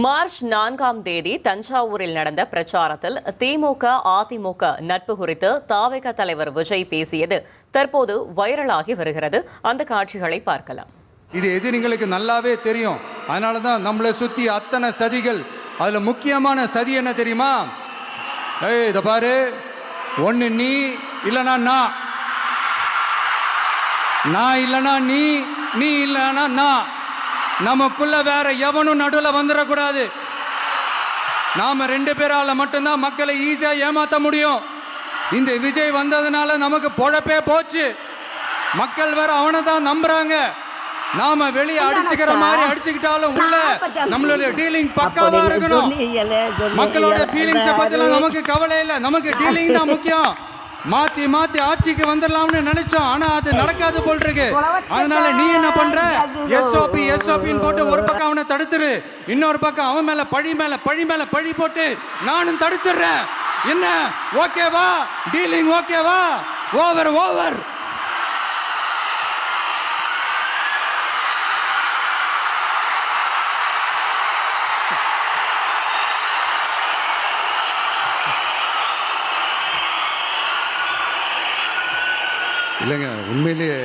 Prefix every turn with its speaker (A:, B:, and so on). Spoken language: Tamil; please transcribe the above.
A: மார்ச் 4ஆம் தேதி தஞ்சாவூரில் நடந்த பிரச்சாரத்தில் திமுக அதிமுக நட்பு குறித்து தாவேக தலைவர் விஜய் பேசியது தற்போது வைரலாகி வருகிறது. அந்த காட்சிகளை பார்க்கலாம்.
B: இது எதிரிங்களுக்கு நல்லாவே தெரியும். அதனால தான் நம்மளை சுத்தி அத்தனை சதிகள். அதுல முக்கியமான சதி என்ன தெரியுமா? இத பாரு, ஒன்னு நீ இல்லனா நான் இல்லனா நீ இல்லனா நான். நமக்குள்ள வேற எவனும் நடுவில் வந்துடக்கூடாது. நாம ரெண்டு பேரால மட்டும்தான் மக்களை ஈஸியா ஏமாத்த முடியும். இந்த விஜய் வந்ததுனால நமக்கு பொழப்பே போச்சு. மக்கள் வேற அவனை தான் நம்புறாங்க. நாம வெளியே அடிச்சுக்கிற மாதிரி அடிச்சுக்கிட்டாலும் உள்ள நம்மளுடைய டீலிங் பக்காவா இருக்கணும். மக்களோட ஃபீலிங்ஸை பத்திலாம் நமக்கு கவலை இல்லை. நமக்கு டீலிங் தான் முக்கியம். மாத்தி மாத்தி ஆட்சிக்கு வந்துடலாம்னு நினைச்சோம். ஆனா அது நடக்காது போல் இருக்கு. அதனால நீ என்ன பண்ற? எஸ்ஓபின்னு போட்டு ஒரு பக்கம் அவனை தடுத்துரு, இன்னொரு பக்கம் அவன் மேல பழி போட்டு நானும் தடுத்துறேன். என்ன ஓகேவா? டீலிங் ஓகேவா? ஓவர். இல்லைங்க, உண்மையிலேயே